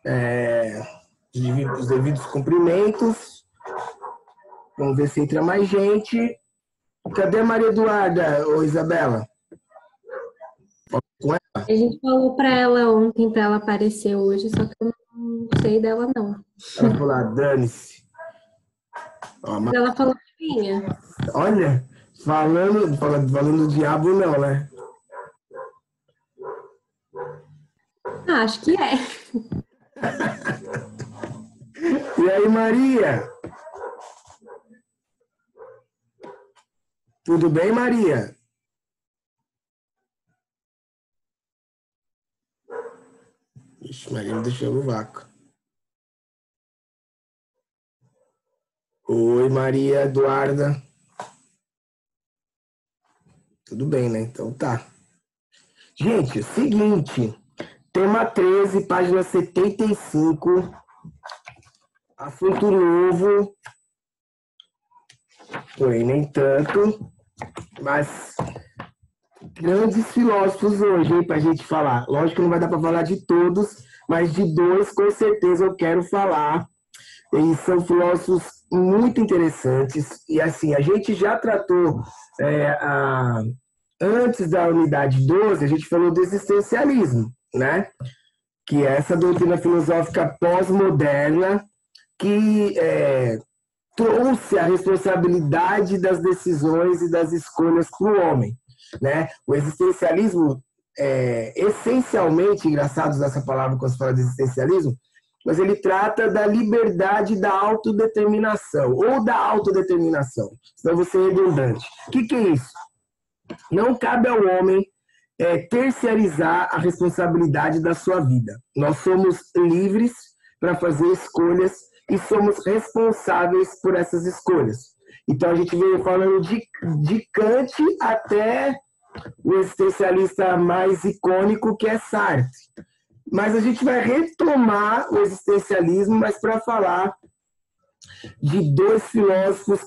é, os devidos cumprimentos. Vamos ver se entra mais gente. Cadê a Maria Eduarda, ô Isabela? Com ela? A gente falou para ela ontem para ela aparecer hoje, só que eu não sei dela, não. Ela falou, dane-se. Mas ela falou que vinha. Olha, falando do diabo não, né? Acho que é. E aí, Maria? Tudo bem, Maria? Ixi, Maria me deixou no vácuo. Oi, Maria Eduarda. Tudo bem, né? Então tá. Gente, seguinte. Tema 13, página 75. Assunto novo. Porém, nem tanto. Mas grandes filósofos hoje, hein, pra gente falar. Lógico que não vai dar pra falar de todos, mas de dois, com certeza, eu quero falar. E são filósofos muito interessantes. E assim, a gente já tratou, antes da unidade 12, a gente falou do existencialismo, né? Que é essa doutrina filosófica pós-moderna que trouxe a responsabilidade das decisões e das escolhas para o homem, né? O existencialismo, essencialmente, engraçado usar essa palavra quando se fala de existencialismo, mas ele trata da liberdade da autodeterminação, ou da autodeterminação, senão você é redundante. O que é isso? Não cabe ao homem terciarizar a responsabilidade da sua vida. Nós somos livres para fazer escolhas e somos responsáveis por essas escolhas. Então a gente veio falando de Kant até o existencialista mais icônico, que é Sartre. Mas a gente vai retomar o existencialismo, mas para falar de dois filósofos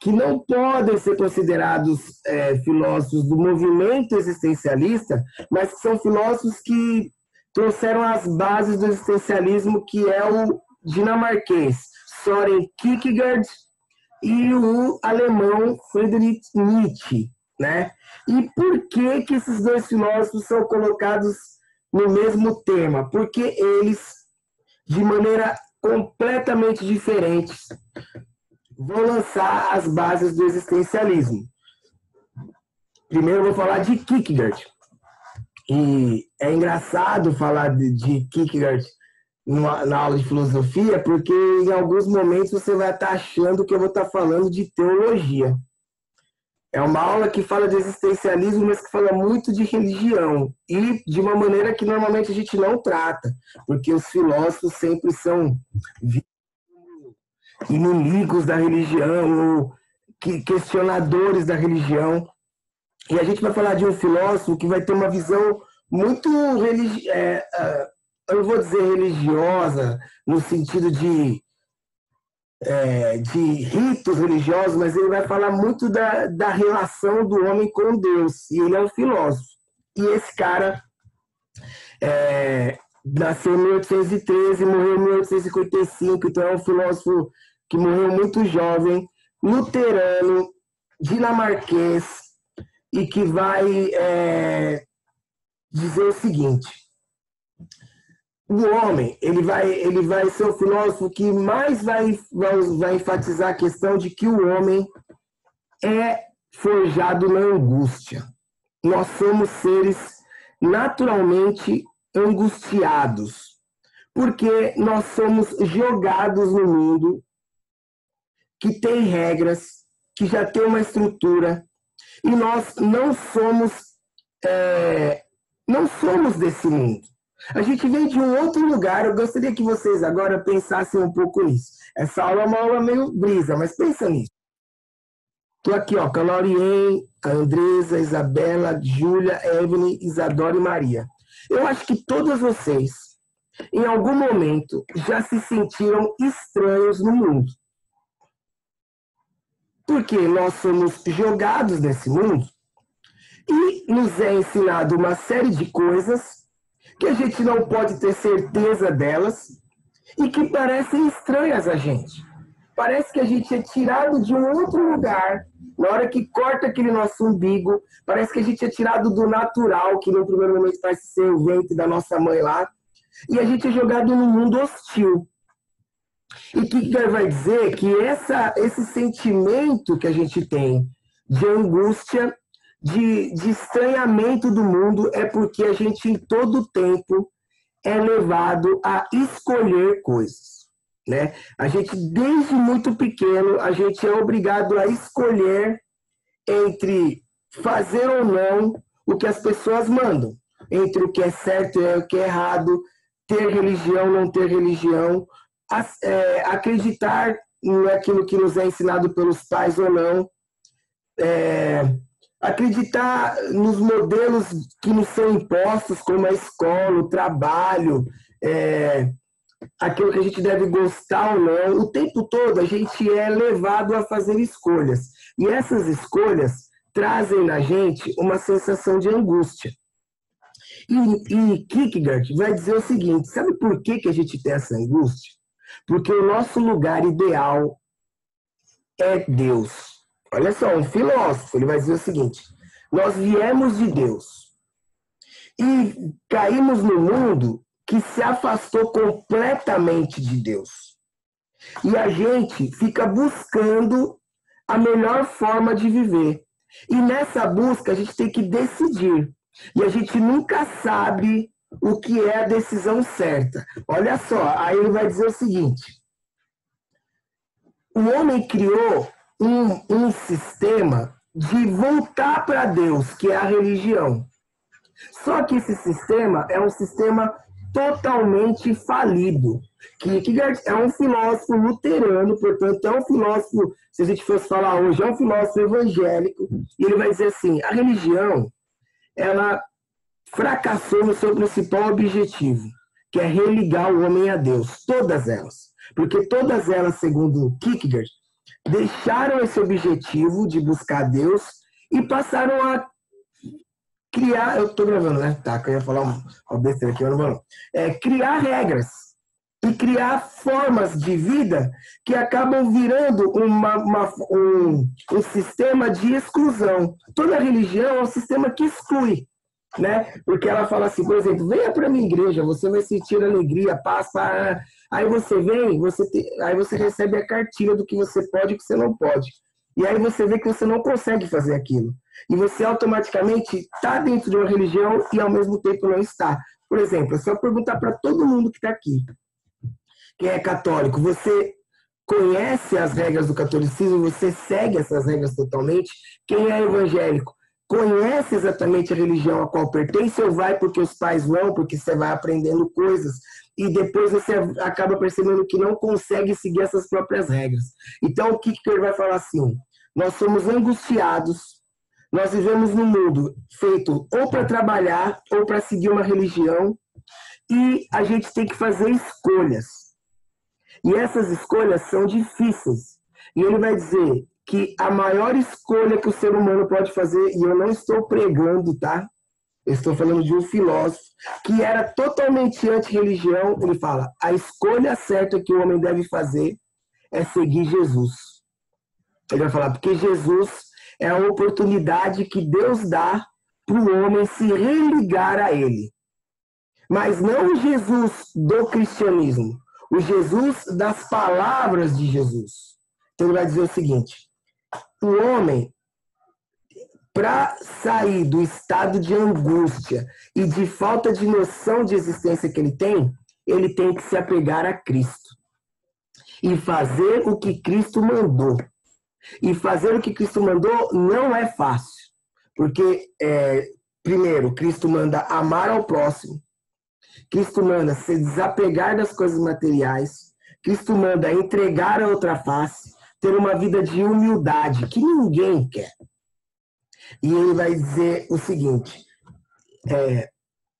que não podem ser considerados filósofos do movimento existencialista, mas que são filósofos que trouxeram as bases do existencialismo, que é o dinamarquês Søren Kierkegaard e o alemão Friedrich Nietzsche, né? E por que esses dois filósofos são colocados no mesmo tema? Porque eles, de maneira completamente diferente, vão lançar as bases do existencialismo. Primeiro eu vou falar de Kierkegaard. E é engraçado falar de Kierkegaard na aula de filosofia, porque em alguns momentos você vai estar achando que eu vou estar falando de teologia. É uma aula que fala de existencialismo, mas que fala muito de religião. E de uma maneira que normalmente a gente não trata, porque os filósofos sempre são inimigos da religião, ou questionadores da religião. E a gente vai falar de um filósofo que vai ter uma visão muito eu não vou dizer religiosa, no sentido de ritos religiosos, mas ele vai falar muito da relação do homem com Deus. E ele é um filósofo. E esse cara nasceu em 1813 e morreu em 1855, então é um filósofo que morreu muito jovem, luterano, dinamarquês, e que vai dizer o seguinte: o homem ele vai ser o filósofo que mais vai enfatizar a questão de que o homem é forjado na angústia. Nós somos seres naturalmente angustiados, porque nós somos jogados no mundo que tem regras, que já tem uma estrutura, e nós não somos desse mundo. A gente vem de um outro lugar. Eu gostaria que vocês agora pensassem um pouco nisso. Essa aula é uma aula meio brisa, mas pensa nisso. Estou aqui, ó, com a Laurien, a Andresa, a Isabela, a Júlia, a Evelyn, Isadora e Maria. Eu acho que todos vocês, em algum momento, já se sentiram estranhos no mundo. Porque nós somos jogados nesse mundo e nos é ensinado uma série de coisas que a gente não pode ter certeza delas e que parecem estranhas a gente. Parece que a gente é tirado de um outro lugar. Na hora que corta aquele nosso umbigo, parece que a gente é tirado do natural, que no primeiro momento parece ser o ventre da nossa mãe lá, e a gente é jogado num mundo hostil. E o que vai dizer? Que esse sentimento que a gente tem de angústia, de estranhamento do mundo, é porque a gente em todo tempo é levado a escolher coisas, né? A gente, desde muito pequeno, a gente é obrigado a escolher entre fazer ou não o que as pessoas mandam, entre o que é certo e o que é errado, ter religião, não ter religião, acreditar naquilo que nos é ensinado pelos pais ou não, acreditar nos modelos que nos são impostos, como a escola, o trabalho, aquilo que a gente deve gostar ou não. O tempo todo a gente é levado a fazer escolhas. E essas escolhas trazem na gente uma sensação de angústia. E Kierkegaard vai dizer o seguinte: sabe por que a gente tem essa angústia? Porque o nosso lugar ideal é Deus. Olha só, um filósofo, ele vai dizer o seguinte: nós viemos de Deus e caímos no mundo que se afastou completamente de Deus. E a gente fica buscando a melhor forma de viver. E nessa busca a gente tem que decidir. E a gente nunca sabe o que é a decisão certa. Olha só, aí ele vai dizer o seguinte: o homem criou um sistema de voltar para Deus, que é a religião. Só que esse sistema é um sistema totalmente falido. Kierkegaard é um filósofo luterano, portanto, é um filósofo, se a gente fosse falar hoje, é um filósofo evangélico, e ele vai dizer assim: a religião, ela fracassou no seu principal objetivo, que é religar o homem a Deus, todas elas. Porque todas elas, segundo Kierkegaard, deixaram esse objetivo de buscar Deus e passaram a criar... Eu estou gravando, né? Tá, que eu ia falar uma besteira aqui, mas não. Criar regras e criar formas de vida que acabam virando um sistema de exclusão. Toda religião é um sistema que exclui, né? Porque ela fala assim, por exemplo, venha para a minha igreja, você vai sentir alegria, paz, aí você vem, aí você recebe a cartilha do que você pode e o que você não pode. E aí você vê que você não consegue fazer aquilo. E você automaticamente está dentro de uma religião e ao mesmo tempo não está. Por exemplo, é só perguntar para todo mundo que está aqui. Quem é católico, você conhece as regras do catolicismo, você segue essas regras totalmente? Quem é evangélico, conhece exatamente a religião a qual pertence ou vai porque os pais vão, porque você vai aprendendo coisas e depois você acaba percebendo que não consegue seguir essas próprias regras? Então, o que ele vai falar assim? Nós somos angustiados, nós vivemos num mundo feito ou para trabalhar ou para seguir uma religião e a gente tem que fazer escolhas. E essas escolhas são difíceis. E ele vai dizer que a maior escolha que o ser humano pode fazer, e eu não estou pregando, tá? Eu estou falando de um filósofo que era totalmente anti-religião. Ele fala, a escolha certa que o homem deve fazer é seguir Jesus. Ele vai falar, porque Jesus é a oportunidade que Deus dá para o homem se religar a ele. Mas não o Jesus do cristianismo, o Jesus das palavras de Jesus. Então ele vai dizer o seguinte, o homem, para sair do estado de angústia e de falta de noção de existência que ele tem que se apegar a Cristo. E fazer o que Cristo mandou. E fazer o que Cristo mandou não é fácil. Porque, primeiro, Cristo manda amar ao próximo. Cristo manda se desapegar das coisas materiais. Cristo manda entregar a outra face. Ter uma vida de humildade, que ninguém quer. E ele vai dizer o seguinte,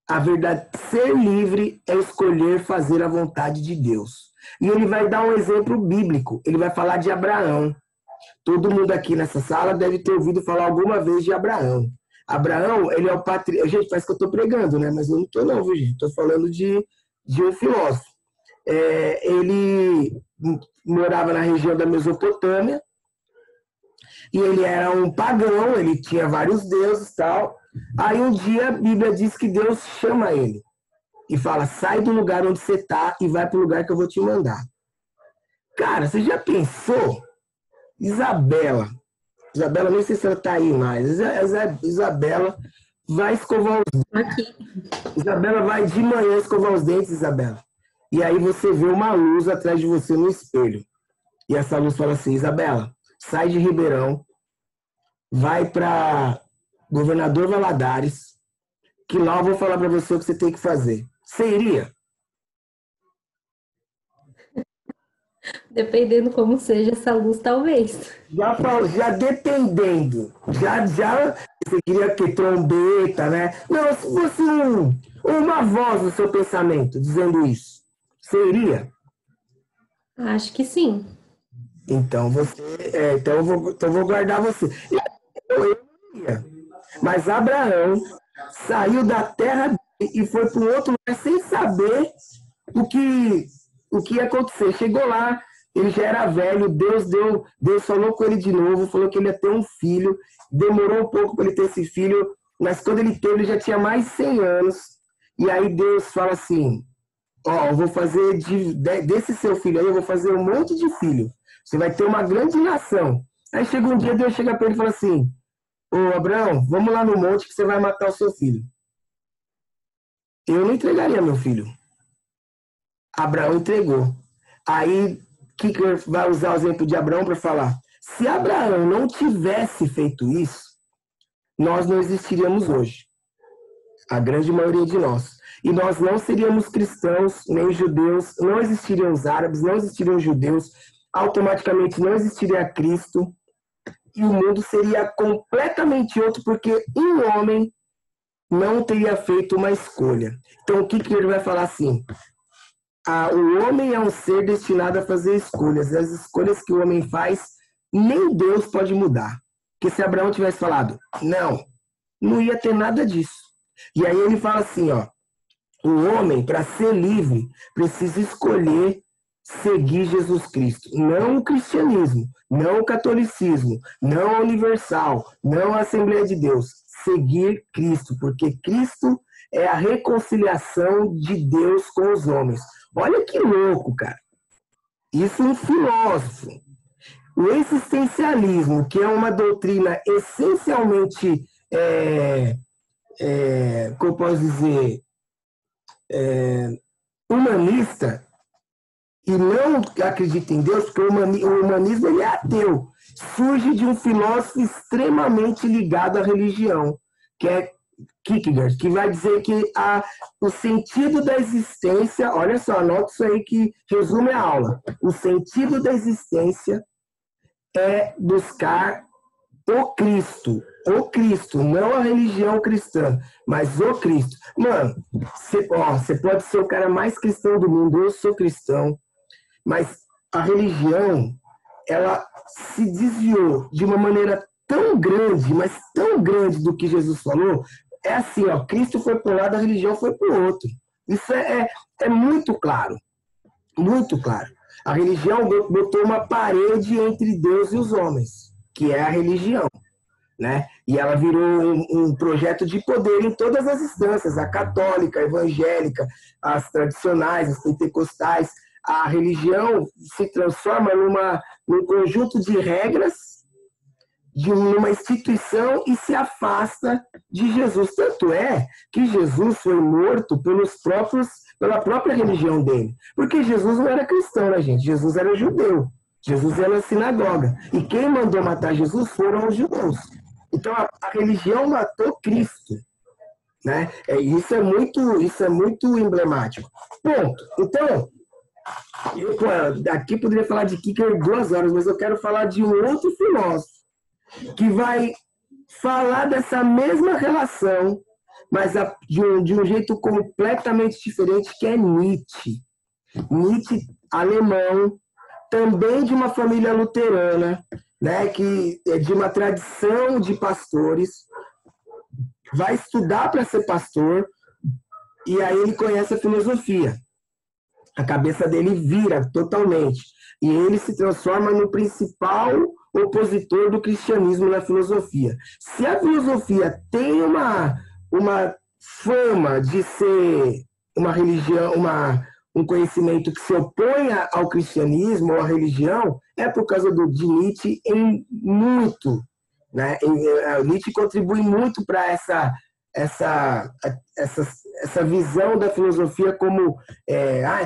a verdade, ser livre é escolher fazer a vontade de Deus. E ele vai dar um exemplo bíblico, ele vai falar de Abraão. Todo mundo aqui nessa sala deve ter ouvido falar alguma vez de Abraão. Abraão, ele é o patriarca. Gente, parece que eu estou pregando, né? Mas eu não estou não, viu, gente? Estou falando de um filósofo. Ele morava na região da Mesopotâmia e ele era um pagão, ele tinha vários deuses e tal. Aí um dia a Bíblia diz que Deus chama ele e fala, sai do lugar onde você está e vai para o lugar que eu vou te mandar. Cara, você já pensou? Isabela, nem sei se ela está aí mais. Isabela vai escovar os dentes. Isabela vai de manhã escovar os dentes, Isabela. E aí você vê uma luz atrás de você no espelho. E essa luz fala assim, Isabela, sai de Ribeirão, vai para Governador Valadares, que lá eu vou falar para você o que você tem que fazer. Você iria? Dependendo como seja essa luz, talvez. Já dependendo. Já, você queria que trombeta, né? Não, se fosse uma voz no seu pensamento dizendo isso, você iria? Acho que sim. Então então eu vou guardar você. Eu iria. Mas Abraão saiu da terra dele e foi para um outro lugar sem saber o que ia acontecer. Chegou lá, ele já era velho, Deus falou com ele de novo, falou que ele ia ter um filho, demorou um pouco para ele ter esse filho, mas quando ele teve, ele já tinha mais de 100 anos, e aí Deus fala assim, eu vou fazer desse seu filho aí, eu vou fazer um monte de filho, você vai ter uma grande nação. Aí chega um dia, Deus chega para ele e fala assim, ô Abraão, vamos lá no monte que você vai matar o seu filho. Eu não entregaria meu filho. Abraão entregou. Aí, Kicker vai usar o exemplo de Abraão para falar, se Abraão não tivesse feito isso, nós não existiríamos hoje. A grande maioria de nós. E nós não seríamos cristãos, nem judeus, não existiriam os árabes, não existiriam os judeus, automaticamente não existiria Cristo, e o mundo seria completamente outro, porque um homem não teria feito uma escolha. Então, o Kicker vai falar assim, o homem é um ser destinado a fazer escolhas. As escolhas que o homem faz, nem Deus pode mudar. Porque se Abraão tivesse falado, não ia ter nada disso. E aí ele fala assim, o homem, para ser livre, precisa escolher seguir Jesus Cristo. Não o cristianismo, não o catolicismo, não a universal, não a Assembleia de Deus. Seguir Cristo, porque Cristo é a reconciliação de Deus com os homens. Olha que louco, cara. Isso é um filósofo. O existencialismo, que é uma doutrina essencialmente, como eu posso dizer, humanista, e não acredita em Deus, porque o humanismo ele é ateu, surge de um filósofo extremamente ligado à religião, que é Kierkegaard, que vai dizer que o sentido da existência, olha só, anota isso aí que resume a aula, o sentido da existência é buscar o Cristo, não a religião cristã, mas o Cristo. Mano, você pode ser o cara mais cristão do mundo, eu sou cristão, mas a religião, ela se desviou de uma maneira tão grande, mas tão grande do que Jesus falou, é assim, Cristo foi para um lado, a religião foi para o outro. Isso é muito claro, muito claro. A religião botou uma parede entre Deus e os homens, que é a religião, né? E ela virou um projeto de poder em todas as instâncias, a católica, a evangélica, as tradicionais, as pentecostais. A religião se transforma num conjunto de regras, de uma instituição e se afasta de Jesus. Tanto é que Jesus foi morto pela própria religião dele. Porque Jesus não era cristão, né, gente? Jesus era judeu. Jesus era na sinagoga. E quem mandou matar Jesus foram os judeus. Então a religião matou Cristo. Né? Isso é muito emblemático. Ponto. Então, aqui poderia falar de Kierkegaard 2 horas, mas eu quero falar de um outro filósofo que vai falar dessa mesma relação, mas de um jeito completamente diferente, que é Nietzsche. Nietzsche, alemão, também de uma família luterana, né, que é de uma tradição de pastores, vai estudar para ser pastor, e aí ele conhece a filosofia. A cabeça dele vira totalmente. E ele se transforma no principal opositor do cristianismo na filosofia. Se a filosofia tem uma fama de ser uma religião, um conhecimento que se opõe ao cristianismo ou à religião, é por causa de Nietzsche em muito. Né? Nietzsche contribui muito para essa visão da filosofia como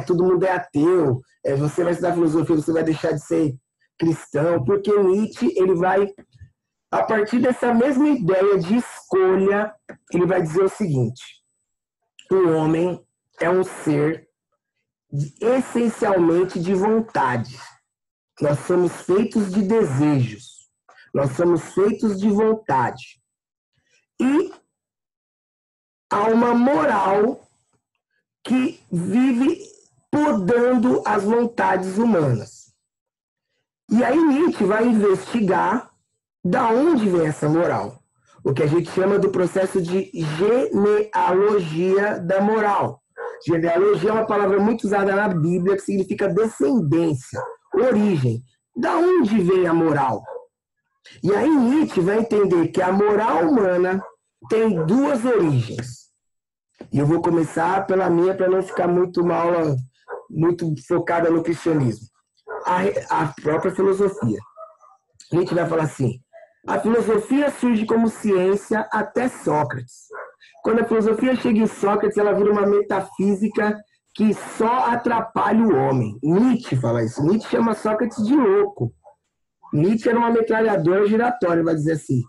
todo mundo é ateu, você vai estudar filosofia, você vai deixar de ser cristão, porque Nietzsche, ele vai, a partir dessa mesma ideia de escolha, ele vai dizer o seguinte: o homem é um ser essencialmente de vontade. Nós somos feitos de desejos, nós somos feitos de vontade. E há uma moral que vive podando as vontades humanas. E aí Nietzsche vai investigar da onde vem essa moral. O que a gente chama do processo de genealogia da moral. Genealogia é uma palavra muito usada na Bíblia que significa descendência, origem. Da onde vem a moral? E aí Nietzsche vai entender que a moral humana tem duas origens. E eu vou começar pela minha, para não ficar muito focada no cristianismo. A própria filosofia. Nietzsche vai falar assim: a filosofia surge como ciência até Sócrates. Quando a filosofia chega em Sócrates, ela vira uma metafísica que só atrapalha o homem. Nietzsche fala isso. Nietzsche chama Sócrates de louco. Nietzsche era uma metralhadora giratória, vai dizer assim.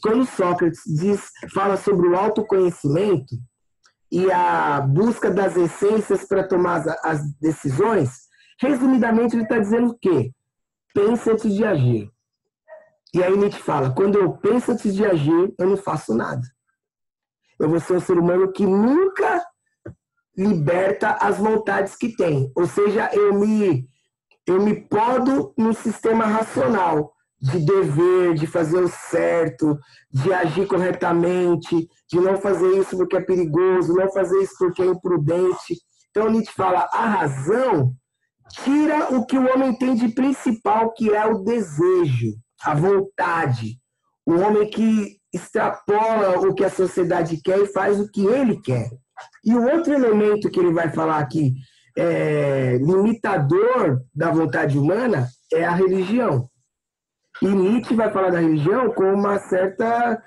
Quando Sócrates fala sobre o autoconhecimento e a busca das essências para tomar as decisões, resumidamente ele está dizendo o quê? Pensa antes de agir. E aí Nietzsche fala: quando eu penso antes de agir, eu não faço nada. Eu vou ser um ser humano que nunca liberta as vontades que tem. Ou seja, eu me podo num sistema racional de dever, de fazer o certo, de agir corretamente, de não fazer isso porque é perigoso, não fazer isso porque é imprudente. Então Nietzsche fala: a razão tira o que o homem tem de principal, que é o desejo, a vontade. O homem que extrapola o que a sociedade quer e faz o que ele quer. E o outro elemento que ele vai falar aqui, limitador da vontade humana, é a religião. E Nietzsche vai falar da religião com uma certa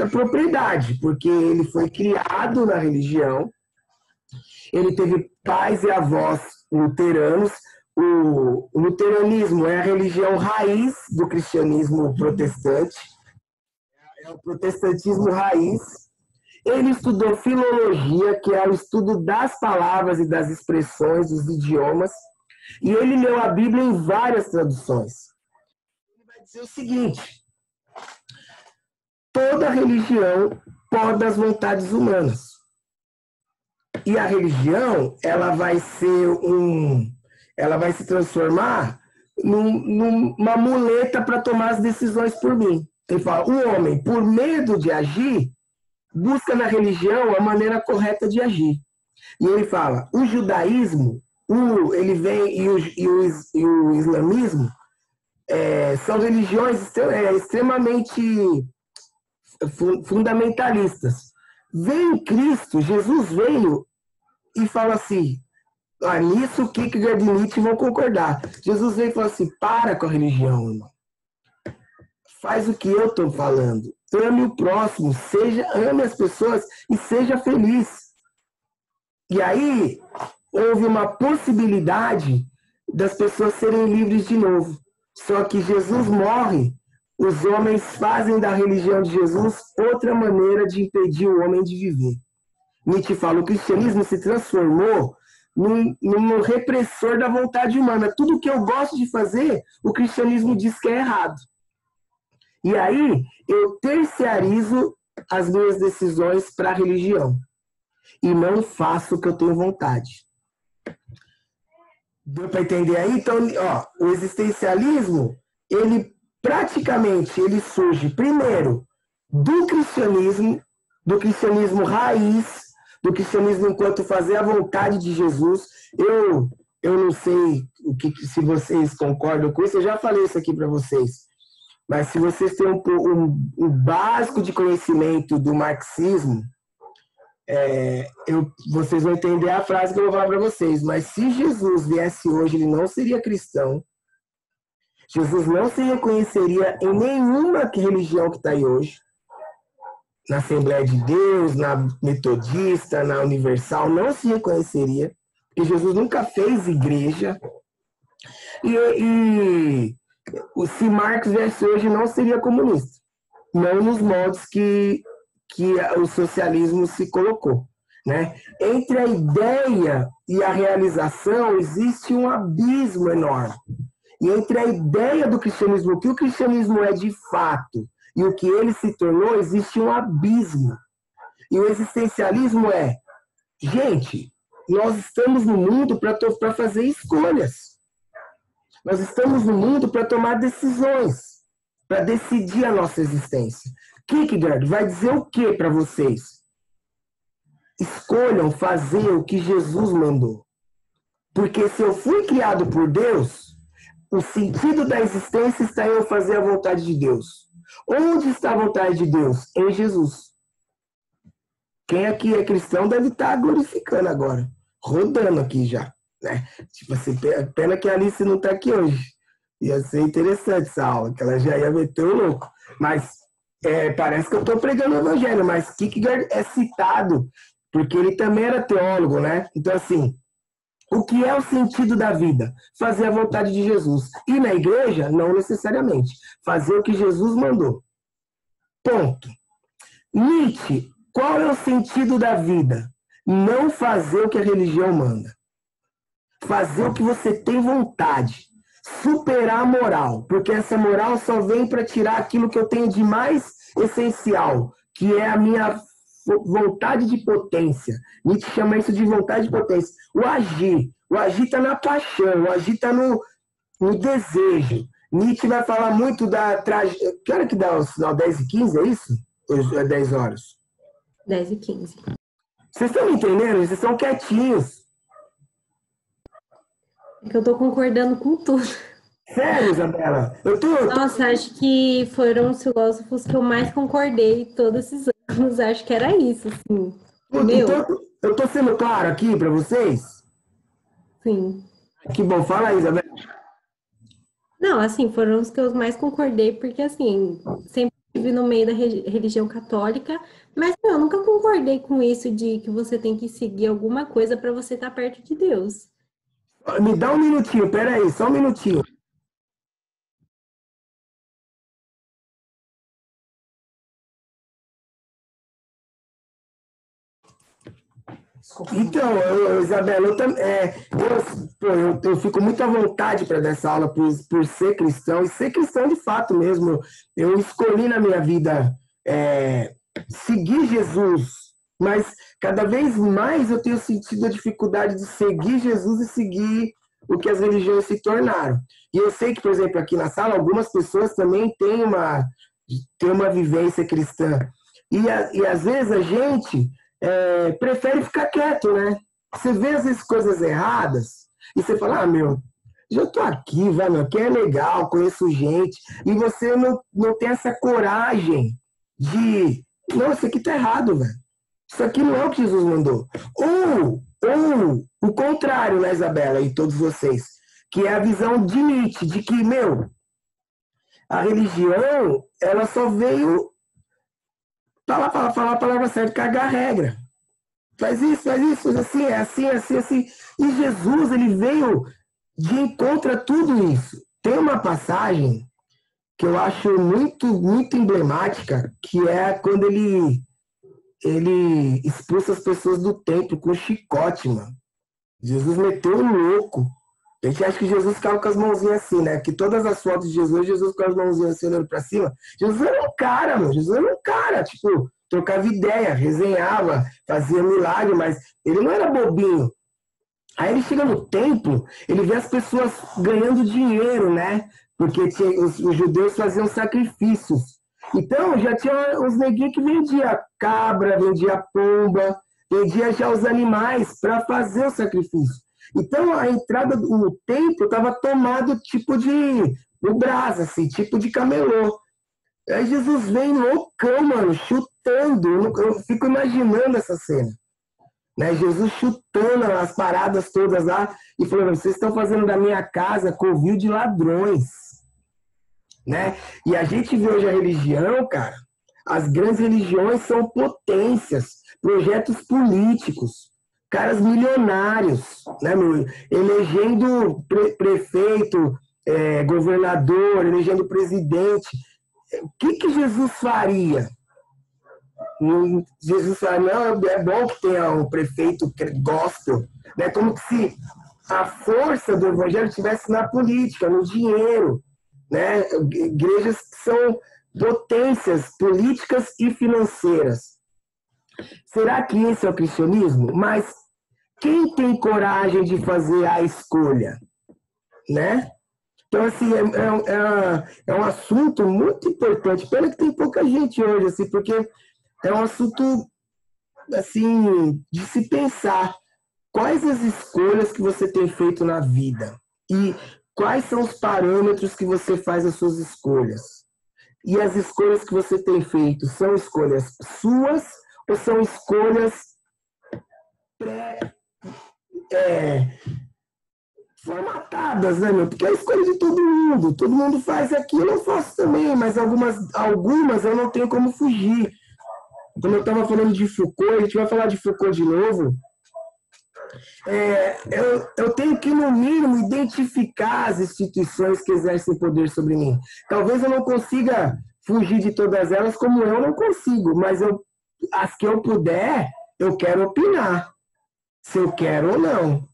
propriedade, porque ele foi criado na religião, ele teve pais e avós luteranos. O luteranismo é a religião raiz do cristianismo protestante, é o protestantismo raiz. Ele estudou filologia, que é o estudo das palavras e das expressões, dos idiomas, e ele leu a Bíblia em várias traduções. Ele vai dizer o seguinte: toda religião poda as vontades humanas. E a religião, ela vai se transformar numa muleta para tomar as decisões por mim. Ele fala: o homem, por medo de agir, busca na religião a maneira correta de agir. E ele fala: o judaísmo, ele vem, e o islamismo são religiões extremamente fundamentalistas. Vem Cristo, Jesus veio e fala assim, nisso Kierkegaard e Nietzsche vão concordar. Jesus veio e fala assim: para com a religião, irmão. Faz o que eu estou falando. Ame o próximo, ame as pessoas e seja feliz. E aí houve uma possibilidade das pessoas serem livres de novo. Só que Jesus morre, os homens fazem da religião de Jesus outra maneira de impedir o homem de viver. Nietzsche fala: o cristianismo se transformou num repressor da vontade humana. Tudo que eu gosto de fazer, o cristianismo diz que é errado. E aí eu terciarizo as minhas decisões para a religião. E não faço o que eu tenho vontade. Deu para entender aí? Então, o existencialismo, ele praticamente surge primeiro do cristianismo raiz, do cristianismo enquanto fazer a vontade de Jesus. Eu não sei se vocês concordam com isso, eu já falei isso aqui para vocês, mas se vocês têm um básico de conhecimento do marxismo, vocês vão entender a frase que eu vou falar para vocês. Mas se Jesus viesse hoje, ele não seria cristão. Jesus não se reconheceria em nenhuma religião que está aí hoje. Na Assembleia de Deus, na Metodista, na Universal, não se reconheceria. Porque Jesus nunca fez igreja. E se Marx viesse hoje, não seria comunista. Não nos moldes que o socialismo se colocou, né? Entre a ideia e a realização existe um abismo enorme. E entre a ideia do cristianismo, o que o cristianismo é de fato, e o que ele se tornou, existe um abismo. E o existencialismo gente, nós estamos no mundo para fazer escolhas. Nós estamos no mundo para tomar decisões, para decidir a nossa existência. Kierkegaard vai dizer o que para vocês? Escolham fazer o que Jesus mandou. Porque se eu fui criado por Deus, o sentido da existência está em eu fazer a vontade de Deus. Onde está a vontade de Deus? Em Jesus. Quem aqui é cristão deve estar glorificando agora. Rodando aqui já. Né? Tipo assim, pena que a Alice não está aqui hoje. Ia ser interessante essa aula, que ela já ia meter o louco. Mas parece que eu estou pregando o evangelho, mas Kierkegaard é citado, porque ele também era teólogo, né? Então, assim, o que é o sentido da vida? Fazer a vontade de Jesus. E na igreja, não necessariamente. Fazer o que Jesus mandou. Ponto. Nietzsche, qual é o sentido da vida? Não fazer o que a religião manda. Fazer o que você tem vontade. Superar a moral. Porque essa moral só vem para tirar aquilo que eu tenho de mais essencial, que é a minha vontade de potência. Nietzsche chama isso de vontade de potência. O agir está na paixão, o agir está no desejo. Nietzsche vai falar muito da tragédia. Que hora que dá o sinal? 10h15, é isso? Ou é 10 horas? 10h15. Vocês estão me entendendo? Vocês estão quietinhos. É que eu tô concordando com tudo. Sério, Isabela? Nossa, acho que foram os filósofos que eu mais concordei todos esses anos. Acho que era isso, assim. Então, eu tô sendo claro aqui para vocês? Sim. Que bom, fala aí, Isabela. Não, assim, foram os que eu mais concordei, porque, assim, sempre estive no meio da religião católica, mas eu nunca concordei com isso de que você tem que seguir alguma coisa para você estar perto de Deus. Me dá um minutinho, peraí, só um minutinho. Então, Isabela, eu fico muito à vontade para dar essa aula por ser cristão, e ser cristão de fato mesmo. Eu escolhi na minha vida seguir Jesus, mas cada vez mais eu tenho sentido a dificuldade de seguir Jesus e seguir o que as religiões se tornaram. E eu sei que, por exemplo, aqui na sala, algumas pessoas também têm uma vivência cristã. E às vezes a gente prefere ficar quieto, né? Você vê às vezes coisas erradas e você fala, já tô aqui, aqui é legal, conheço gente, e você não tem essa coragem de, não, isso aqui tá errado, velho. Isso aqui não é o que Jesus mandou. Ou o contrário, né, Isabela e todos vocês, que é a visão de Nietzsche, de que, a religião, ela só veio falar a palavra certa, cagar a regra. Faz isso, assim, é assim, assim, assim. E Jesus, ele veio de encontro a tudo isso. Tem uma passagem que eu acho muito, muito emblemática, que é quando ele expulsa as pessoas do templo com chicote, mano. Jesus meteu um louco. A gente acha que Jesus ficava com as mãozinhas assim, né? Que todas as fotos de Jesus com as mãozinhas assim, olhando pra cima. Jesus era um cara, mano. Jesus era um cara, tipo, trocava ideia, resenhava, fazia milagre, mas ele não era bobinho. Aí ele chega no templo, ele vê as pessoas ganhando dinheiro, né? Porque os judeus faziam sacrifícios. Então, já tinha uns neguinhos que vendia cabra, vendia pomba, vendia já os animais para fazer o sacrifício. Então, a entrada do templo estava tomado tipo de no brasa, assim, tipo de camelô. Aí Jesus vem loucão, mano, chutando. Eu fico imaginando essa cena. Né? Jesus chutando as paradas todas lá e falando, vocês estão fazendo da minha casa covil de ladrões. Né? E a gente vê hoje a religião, cara, as grandes religiões são potências, projetos políticos, caras milionários, né, meu? Elegendo prefeito, governador, elegendo presidente. O que Jesus faria? Jesus fala, não, é bom que tenha um prefeito gospel, né? Como se a força do evangelho estivesse na política, no dinheiro, né? Igrejas são potências políticas e financeiras. Será que esse é o cristianismo? Mas quem tem coragem de fazer a escolha? Né? Então, assim, é um assunto muito importante. Pena que tem pouca gente hoje, assim, porque é um assunto, assim, de se pensar. Quais as escolhas que você tem feito na vida? E quais são os parâmetros que você faz as suas escolhas? E as escolhas que você tem feito são escolhas suas ou são escolhas formatadas, né, meu? Porque é a escolha de todo mundo faz aquilo, eu faço também, mas algumas eu não tenho como fugir. Como eu estava falando de Foucault, a gente vai falar de Foucault de novo, eu tenho que, no mínimo, identificar as instituições que exercem poder sobre mim. Talvez eu não consiga fugir de todas elas, como eu não consigo, mas as que eu puder, eu quero opinar, se eu quero ou não.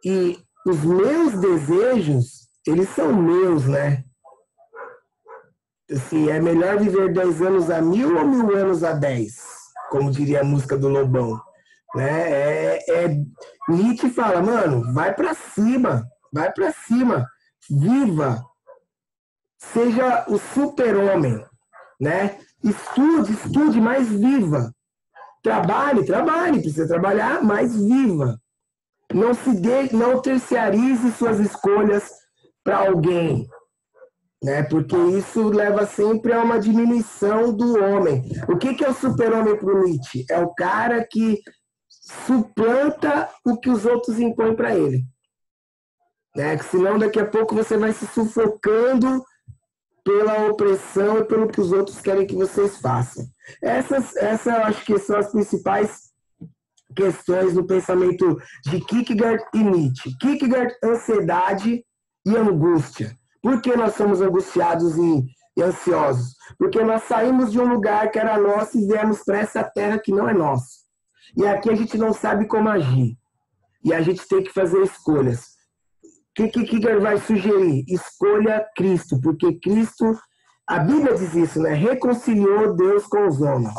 E os meus desejos, eles são meus, né? Assim, é melhor viver 10 anos a 1000 ou 1000 anos a 10, como diria a música do Lobão. Né? Nietzsche fala, mano, vai pra cima, viva, seja o super-homem, né? Estude, mas viva. Trabalhe, precisa trabalhar, mas viva. Não terciarize suas escolhas para alguém, né? Porque isso leva sempre a uma diminuição do homem. O que é o super-homem para o Nietzsche? É o cara que suplanta o que os outros impõem para ele. Né? Senão, daqui a pouco, você vai se sufocando pela opressão e pelo que os outros querem que vocês façam. Essas eu acho que são as principais questões do pensamento de Kierkegaard e Nietzsche. Kierkegaard, ansiedade e angústia. Por que nós somos angustiados e ansiosos? Porque nós saímos de um lugar que era nosso e viemos para essa terra que não é nossa. E aqui a gente não sabe como agir. E a gente tem que fazer escolhas. O que vai sugerir? Escolha Cristo, porque Cristo, a Bíblia diz isso, né? Reconciliou Deus com os homens.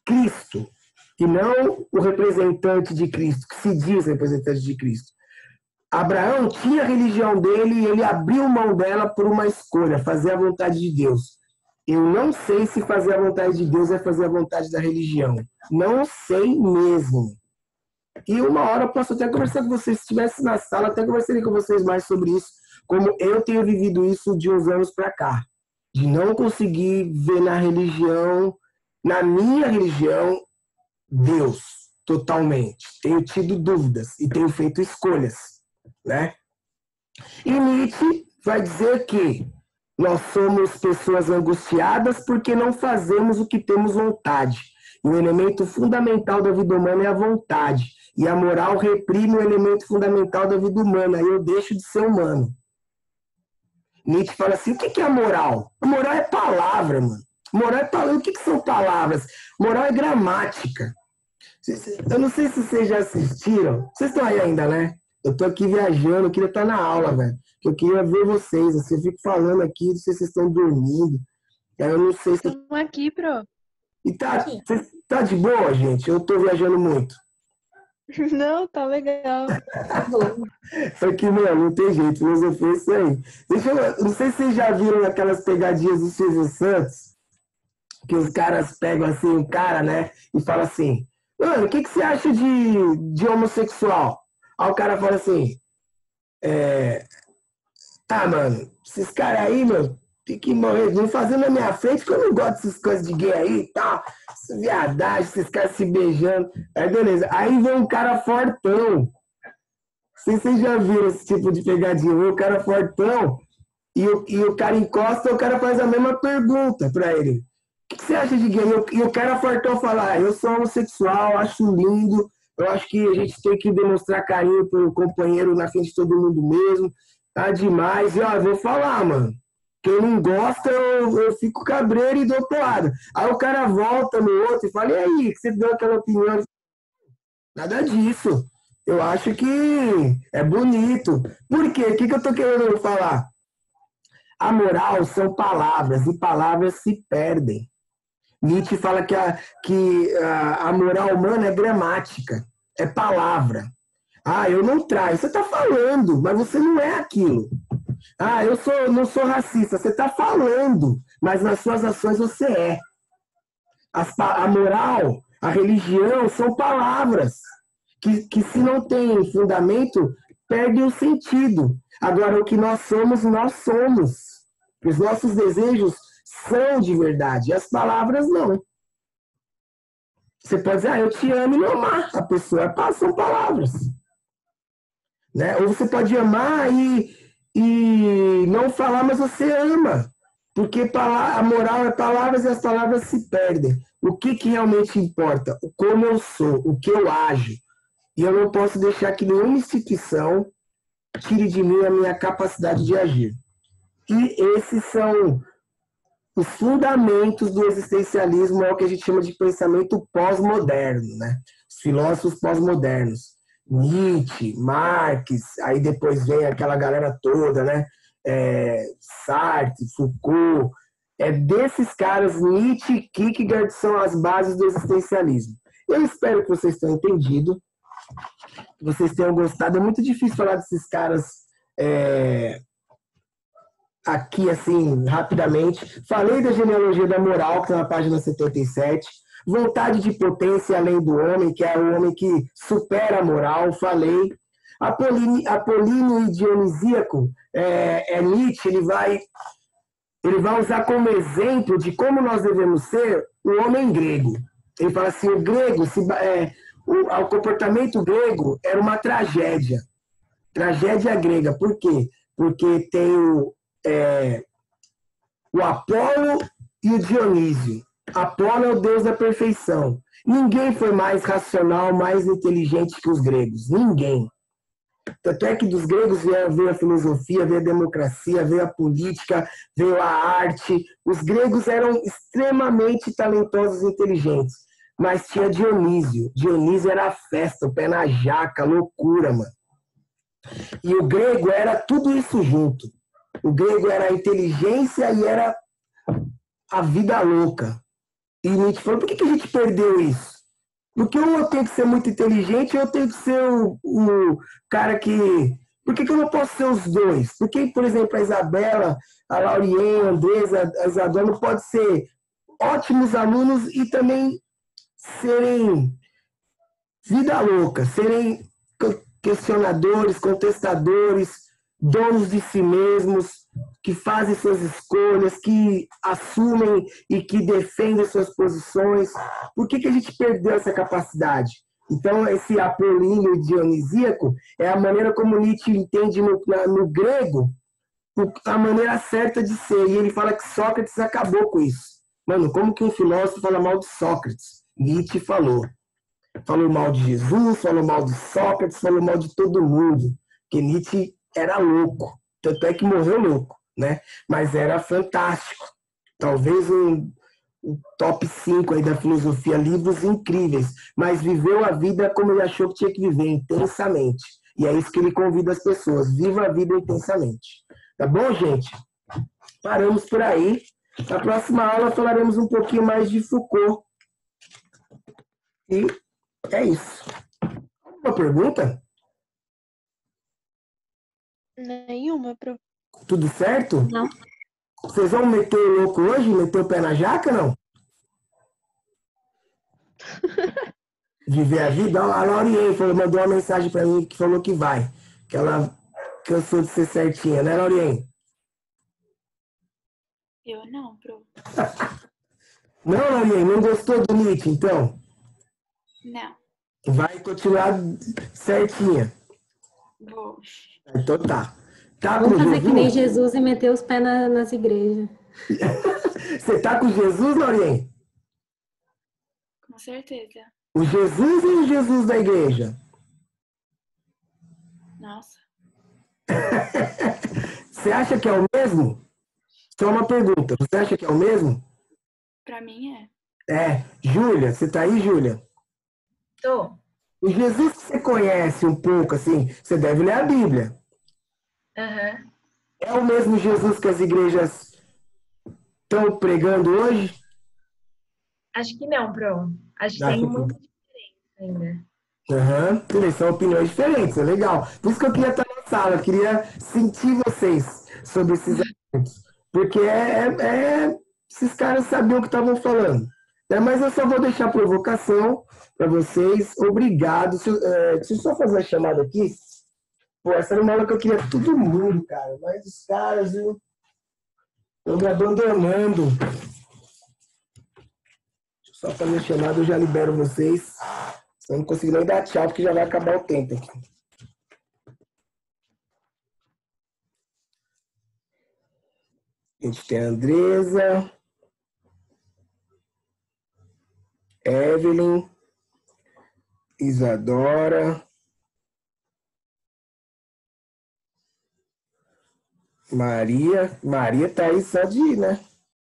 Cristo, e não o representante de Cristo, que se diz representante de Cristo. Abraão tinha a religião dele e ele abriu mão dela por uma escolha, fazer a vontade de Deus. Eu não sei se fazer a vontade de Deus é fazer a vontade da religião. Não sei mesmo. E uma hora eu posso até conversar com vocês, se estivesse na sala, até conversaria com vocês mais sobre isso, como eu tenho vivido isso de uns anos para cá. De não conseguir ver na religião, na minha religião, Deus, totalmente. Tenho tido dúvidas e tenho feito escolhas, né? E Nietzsche vai dizer que nós somos pessoas angustiadas porque não fazemos o que temos vontade. E o elemento fundamental da vida humana é a vontade. E a moral reprime o elemento fundamental da vida humana. Aí eu deixo de ser humano. Nietzsche fala assim, o que é a moral? A moral é palavra, mano. Moral é palavra. O que são palavras? Moral é gramática. Eu não sei se vocês já assistiram. Vocês estão aí ainda, né? Eu tô aqui viajando, eu queria estar na aula, velho. Eu queria ver vocês, assim, eu fico falando aqui, não sei se vocês estão dormindo. Aí eu não sei se... Estamos aqui, pro. E tá de boa, gente? Eu tô viajando muito. Não, tá legal. Tá bom. Só que, mano, não tem jeito, filosofia é isso aí. Não sei se vocês já viram aquelas pegadinhas do Silvio Santos, que os caras pegam assim, o cara, né, e fala assim, mano, o que você acha de homossexual? Aí o cara fala assim, mano, esses caras aí, meu, tem que morrer, não fazendo na minha frente, que eu não gosto dessas coisas de gay aí e tal, essa viadagem, esses caras se beijando. Aí beleza, aí vem um cara fortão. Não sei se vocês já viram esse tipo de pegadinha, vem um cara fortão, e o cara encosta, o cara faz a mesma pergunta pra ele. O que você acha de gay? E o cara fortão fala, eu sou homossexual, acho lindo, eu acho que a gente tem que demonstrar carinho pro companheiro na frente de todo mundo mesmo, tá demais. E ó, eu vou falar, mano, quem não gosta, eu fico cabreiro e dou porrada. Aí o cara volta no outro e fala, e aí, que você deu aquela opinião? Nada disso. Eu acho que é bonito. Por quê? O que eu tô querendo falar? A moral são palavras, e palavras se perdem. Nietzsche fala que a moral humana é gramática, é palavra. Eu não traio. Você está falando, mas você não é aquilo. Não sou racista. Você está falando, mas nas suas ações você é. A moral, a religião são palavras que se não tem fundamento, perdem o sentido. Agora, o que nós somos. Os nossos desejos são de verdade. As palavras não. Você pode dizer, eu te amo e não amar. A pessoa são palavras. Né? Ou você pode amar e não falar, mas você ama. Porque a moral é palavras e as palavras se perdem. O que realmente importa? O como eu sou, o que eu ajo. E eu não posso deixar que nenhuma instituição tire de mim a minha capacidade de agir. E esses são os fundamentos do existencialismo, é o que a gente chama de pensamento pós-moderno, né? Os filósofos pós-modernos. Nietzsche, Marx, aí depois vem aquela galera toda, né? Sartre, Foucault. É desses caras, Nietzsche e Kierkegaard, são as bases do existencialismo. Eu espero que vocês tenham entendido, que vocês tenham gostado. É muito difícil falar desses caras aqui, assim, rapidamente. Falei da genealogia da moral, que está na página 77. Vontade de potência além do homem, que é o homem que supera a moral, falei. Apolíneo e Dionisíaco, Nietzsche, ele vai usar como exemplo de como nós devemos ser o homem grego. Ele fala assim, o grego, o comportamento grego era uma tragédia. Tragédia grega. Por quê? Porque tem o Apolo e o Dionísio. Apolo é o deus da perfeição. Ninguém foi mais racional, mais inteligente que os gregos. Ninguém. Tanto é que dos gregos veio a filosofia, veio a democracia, veio a política, veio a arte. Os gregos eram extremamente talentosos e inteligentes. Mas tinha Dionísio. Dionísio era a festa, o pé na jaca, loucura, mano. E o grego era tudo isso junto. O grego era a inteligência e era a vida louca. E Nietzsche falou, por que a gente perdeu isso? Porque eu tenho que ser muito inteligente, eu tenho que ser o cara que... Por que eu não posso ser os dois? Por que, por exemplo, a Isabela, a Lauriane, a Andresa, a Isadora não podem ser ótimos alunos e também serem vida louca, serem questionadores, contestadores, donos de si mesmos, que fazem suas escolhas, que assumem e que defendem suas posições. Por que a gente perdeu essa capacidade? Então, esse apolíneo dionisíaco é a maneira como Nietzsche entende no grego a maneira certa de ser. E ele fala que Sócrates acabou com isso. Mano, como que um filósofo fala mal de Sócrates? Nietzsche falou. Falou mal de Jesus, falou mal de Sócrates, falou mal de todo mundo. Porque Nietzsche era louco. Tanto é que morreu louco, né? Mas era fantástico. Talvez um top 5 aí da filosofia, livros incríveis. Mas viveu a vida como ele achou que tinha que viver, intensamente. E é isso que ele convida as pessoas. Viva a vida intensamente. Tá bom, gente? Paramos por aí. Na próxima aula falaremos um pouquinho mais de Foucault. E é isso. Uma pergunta? Nenhuma, pro. Tudo certo? Não. Vocês vão meter o louco hoje? Meter o pé na jaca, não? Viver a vida? A Lauriane mandou uma mensagem pra mim que falou que vai. Que ela cansou de ser certinha, né, Lauriane? Eu não, pro. Não, Lauriane, não gostou do Nietzsche, então? Não, Vai continuar certinha. vou. Então tá. Tá com Vamos fazer que nem Jesus? Jesus e meter os pés nas igrejas. Você tá com Jesus, Lauriane? Com certeza. O Jesus ou o Jesus da igreja? Nossa. Você acha que é o mesmo? Só uma pergunta. Você acha que é o mesmo? Pra mim é. É. Júlia, você tá aí, Júlia? Tô. O Jesus que você conhece um pouco, assim, você deve ler a Bíblia. Aham. É o mesmo Jesus que as igrejas estão pregando hoje? Acho que não, Pro. Acho que Acho tem que- muita diferença ainda. Aham. São opiniões diferentes, é legal. Por isso que eu queria estar na sala, eu queria sentir vocês sobre esses assuntos. Porque esses caras sabiam o que estavam falando. Mas eu só vou deixar a provocação para vocês. Obrigado. Deixa eu só fazer a chamada aqui. Pô, essa era uma aula que eu queria todo mundo, cara. Mas os caras, viu? Estão me abandonando. Deixa eu só fazer a chamada, eu já libero vocês. Eu não consigo nem dar tchau, porque já vai acabar o tempo aqui. A gente tem a Andresa, Evelyn, Isadora, Maria. Maria tá aí só de ir, né?